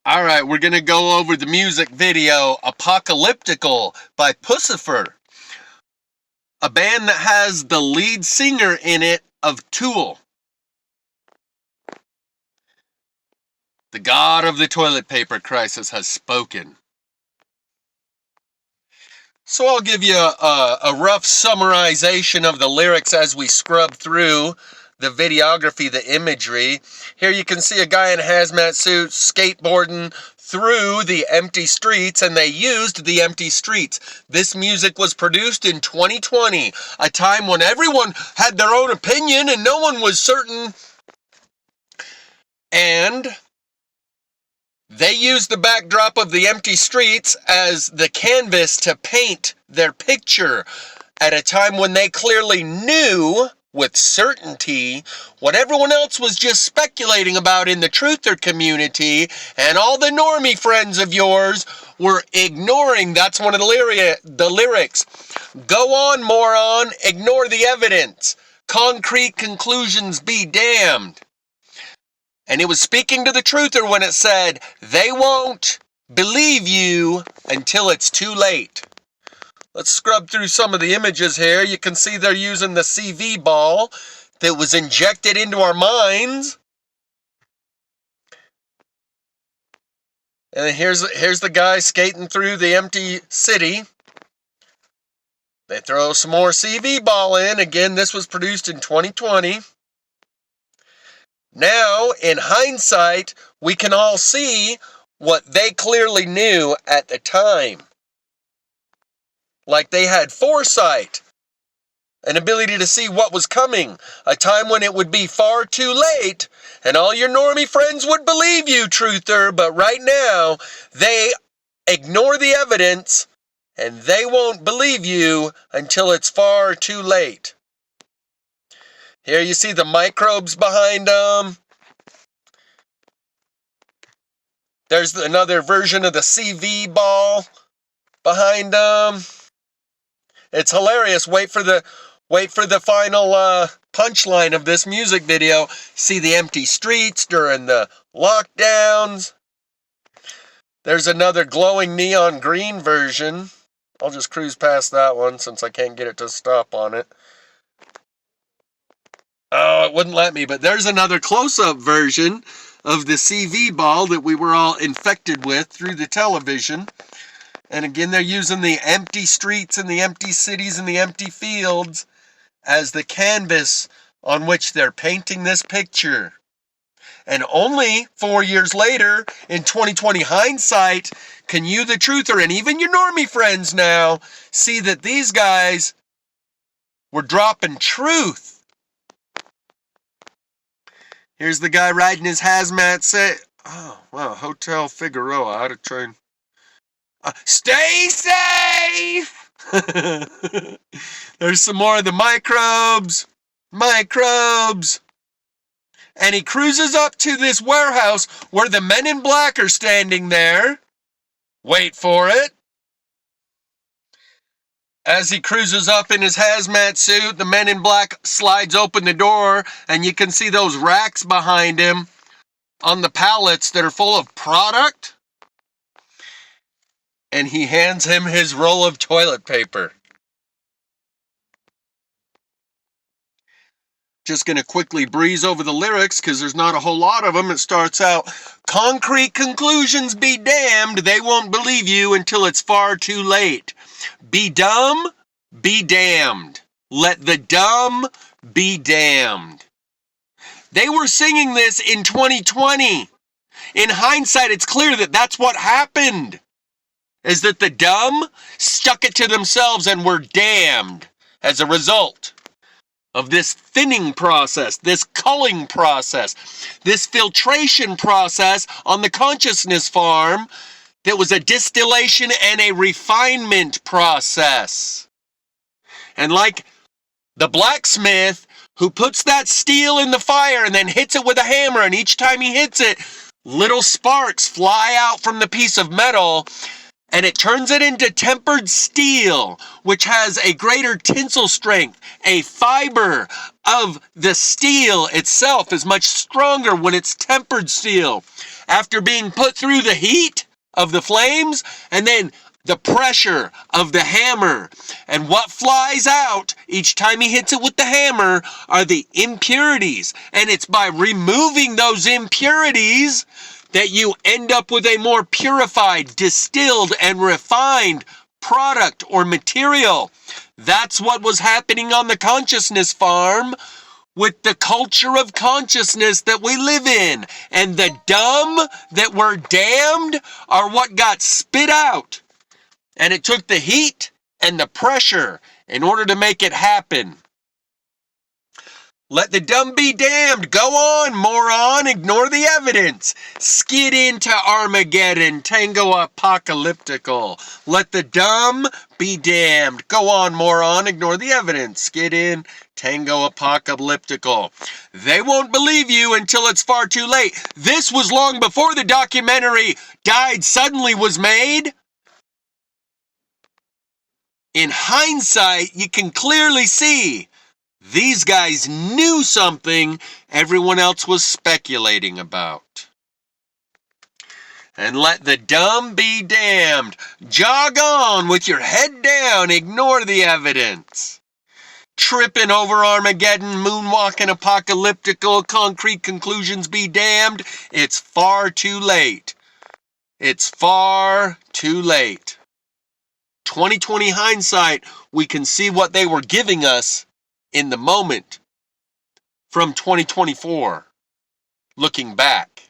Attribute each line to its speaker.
Speaker 1: All right, we're going to go over the music video Apocalyptical by Puscifer, a band that has the lead singer in it of Tool. The god of the toilet paper crisis has spoken. So I'll give you a rough summarization of the lyrics as we scrub through the videography, the imagery. Here you can see a guy in a hazmat suit skateboarding through the empty streets, and they used the empty streets. This music was produced in 2020, a time when everyone had their own opinion and no one was certain. And they used the backdrop of the empty streets as the canvas to paint their picture at a time when they clearly knew with certainty what everyone else was just speculating about in the truther community, and all the normie friends of yours were ignoring. That's one of the lyrics. Go on, moron, ignore the evidence. Concrete conclusions be damned. And it was speaking to the truther when it said, they won't believe you until it's too late. Let's scrub through some of the images here. You can see they're using the CV ball that was injected into our minds. And here's the guy skating through the empty city. They throw some more CV ball in. Again, this was produced in 2020. Now, in hindsight, we can all see what they clearly knew at the time. Like they had foresight, an ability to see what was coming, a time when it would be far too late, and all your normie friends would believe you, truther, but right now, they ignore the evidence, and they won't believe you until it's far too late. Here you see the microbes behind them. There's another version of the CV ball behind them. It's hilarious. Wait for the final punchline of this music video. See the empty streets during the lockdowns. There's another glowing neon green version. I'll just cruise past that one since I can't get it to stop on it. Oh, it wouldn't let me, but there's another close-up version of the CV ball that we were all infected with through the television. And again, they're using the empty streets and the empty cities and the empty fields as the canvas on which they're painting this picture. And only 4 years later, in 2020 hindsight, can you, the truther, and even your normie friends now, see that these guys were dropping truth. Here's the guy riding his hazmat set. Oh, wow, Hotel Figueroa out of train. Stay safe! There's some more of the microbes. And he cruises up to this warehouse where the men in black are standing there. Wait for it. As he cruises up in his hazmat suit, the men in black slides open the door, and you can see those racks behind him on the pallets that are full of product. And he hands him his roll of toilet paper. Just going to quickly breeze over the lyrics because there's not a whole lot of them. It starts out, concrete conclusions be damned, they won't believe you until it's far too late. Be dumb, be damned. Let the dumb be damned. They were singing this in 2020. In hindsight, it's clear that that's what happened. Is that the dumb stuck it to themselves and were damned as a result of this thinning process, this culling process, this filtration process on the consciousness farm that was a distillation and a refinement process. And like the blacksmith who puts that steel in the fire and then hits it with a hammer, and each time he hits it, little sparks fly out from the piece of metal, and it turns it into tempered steel, which has a greater tensile strength, a fiber, of the steel itself is much stronger when it's tempered steel. After being put through the heat of the flames and then the pressure of the hammer. And what flies out each time he hits it with the hammer are the impurities. And it's by removing those impurities that you end up with a more purified, distilled, and refined product or material. That's what was happening on the consciousness farm with the culture of consciousness that we live in. And the dumb that were damned are what got spit out. And it took the heat and the pressure in order to make it happen. Let the dumb be damned. Go on, moron. Ignore the evidence. Skid into Armageddon. Tango Apocalyptical. Let the dumb be damned. Go on, moron. Ignore the evidence. Skid in. Tango Apocalyptical. They won't believe you until it's far too late. This was long before the documentary Died Suddenly was made. In hindsight, you can clearly see these guys knew something everyone else was speculating about. And let the dumb be damned. Jog on with your head down. Ignore the evidence. Tripping over Armageddon, moonwalking apocalyptical, concrete conclusions be damned. It's far too late. It's far too late. 2020 hindsight, we can see what they were giving us in the moment from 2024, looking back.